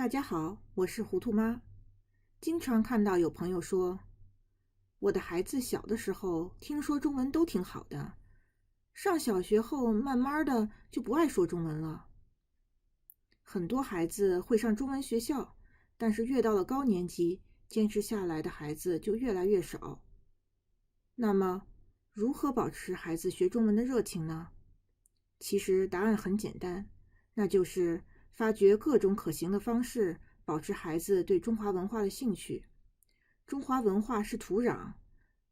大家好，我是糊涂妈。经常看到有朋友说，我的孩子小的时候听说中文都挺好的，上小学后慢慢的就不爱说中文了。很多孩子会上中文学校，但是越到了高年级，坚持下来的孩子就越来越少。那么，如何保持孩子学中文的热情呢？其实答案很简单，那就是发掘各种可行的方式，保持孩子对中华文化的兴趣。中华文化是土壤，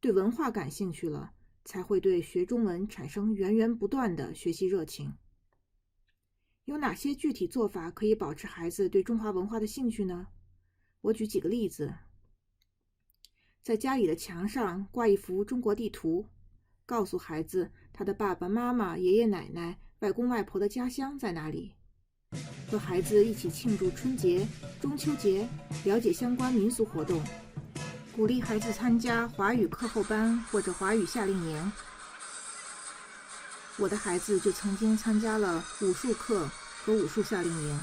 对文化感兴趣了，才会对学中文产生源源不断的学习热情。有哪些具体做法可以保持孩子对中华文化的兴趣呢？我举几个例子。在家里的墙上挂一幅中国地图，告诉孩子他的爸爸妈妈、爷爷奶奶、外公外婆的家乡在哪里。和孩子一起庆祝春节、中秋节，了解相关民俗活动。鼓励孩子参加华语课后班或者华语夏令营。我的孩子就曾经参加了武术课和武术夏令营。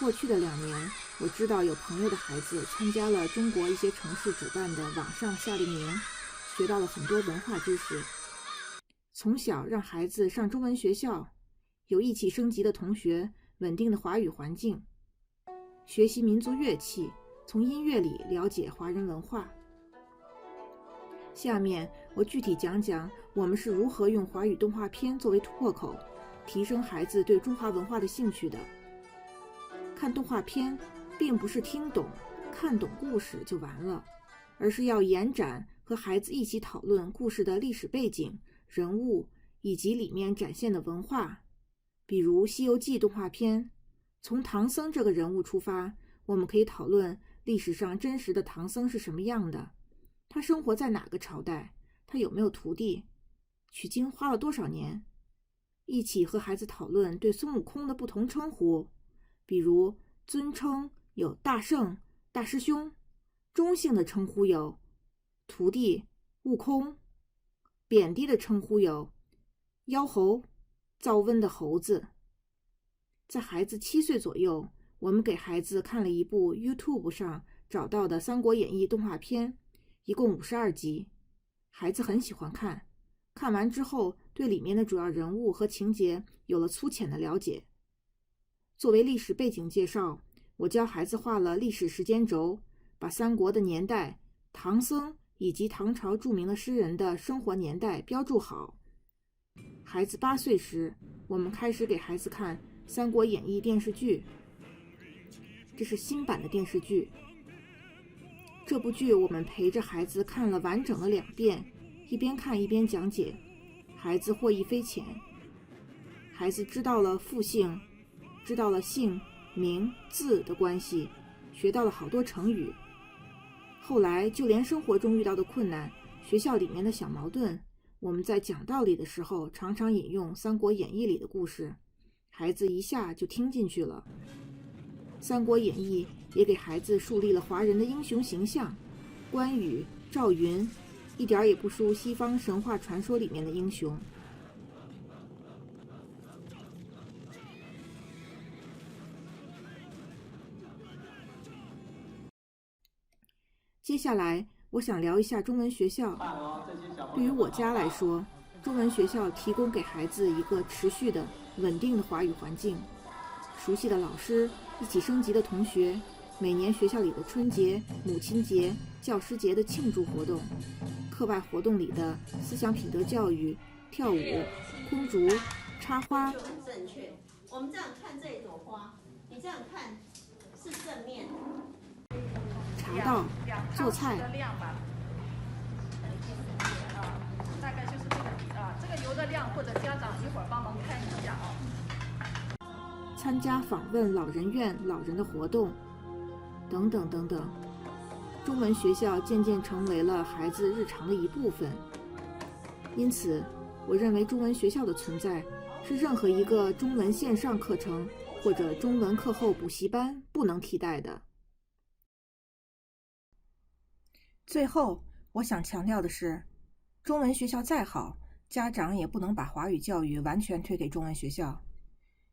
过去的2年，我知道有朋友的孩子参加了中国一些城市主办的网上夏令营，学到了很多文化知识。从小让孩子上中文学校，有一起升级的同学，稳定的华语环境，学习民族乐器，从音乐里了解华人文化。下面我具体讲讲我们是如何用华语动画片作为突破口，提升孩子对中华文化的兴趣的。看动画片并不是听懂、看懂故事就完了，而是要延展和孩子一起讨论故事的历史背景、人物以及里面展现的文化。比如《西游记》动画片，从唐僧这个人物出发，我们可以讨论历史上真实的唐僧是什么样的，他生活在哪个朝代，他有没有徒弟，取经花了多少年。一起和孩子讨论对孙悟空的不同称呼，比如尊称有大圣、大师兄，中性的称呼有徒弟、悟空，贬低的称呼有妖猴、造瘟的猴子。在孩子7岁左右，我们给孩子看了一部 YouTube 上找到的《三国演义》动画片，一共52集。孩子很喜欢看，看完之后对里面的主要人物和情节有了粗浅的了解。作为历史背景介绍，我教孩子画了历史时间轴，把三国的年代、唐僧以及唐朝著名的诗人的生活年代标注好。孩子8岁时，我们开始给孩子看《三国演义》电视剧，这是新版的电视剧。这部剧我们陪着孩子看了完整的2遍，一边看一边讲解，孩子获益匪浅。孩子知道了复姓，知道了姓、名、字的关系，学到了好多成语。后来就连生活中遇到的困难，学校里面的小矛盾，我们在讲道理的时候常常引用《三国演义》里的故事，孩子一下就听进去了。《三国演义》也给孩子树立了华人的英雄形象，关羽、赵云，一点也不输西方神话传说里面的英雄。接下来我想聊一下中文学校。对于我家来说，中文学校提供给孩子一个持续的、稳定的华语环境，熟悉的老师，一起升级的同学，每年学校里的春节、母亲节、教师节的庆祝活动，课外活动里的思想品德教育、跳舞、空竹、插花。就很正确。我们这样看这一朵花，你这样看是正面。茶道、做菜。大概就是这个油的量，或者家长一会儿帮忙看一下啊。参加访问老人院老人的活动，等等等等。中文学校渐渐成为了孩子日常的一部分。因此，我认为中文学校的存在是任何一个中文线上课程或者中文课后补习班不能替代的。最后，我想强调的是，中文学校再好，家长也不能把华语教育完全推给中文学校。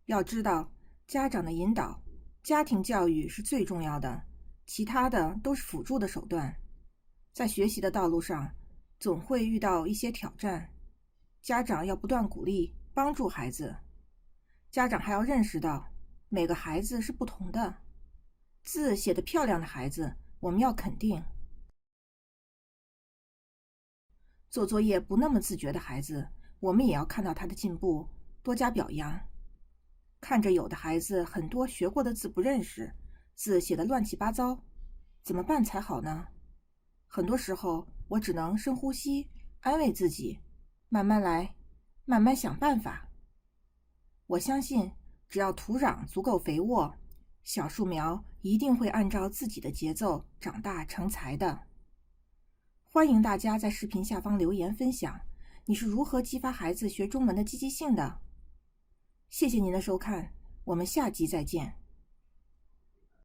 要知道，家长的引导、家庭教育是最重要的，其他的都是辅助的手段。在学习的道路上，总会遇到一些挑战，家长要不断鼓励、帮助孩子。家长还要认识到，每个孩子是不同的。字写得漂亮的孩子，我们要肯定；做作业不那么自觉的孩子，我们也要看到他的进步，多加表扬。看着有的孩子很多学过的字不认识，字写得乱七八糟，怎么办才好呢？很多时候我只能深呼吸，安慰自己，慢慢来，慢慢想办法。我相信只要土壤足够肥沃，小树苗一定会按照自己的节奏长大成材的。欢迎大家在视频下方留言分享，你是如何激发孩子学中文的积极性的？谢谢您的收看，我们下集再见。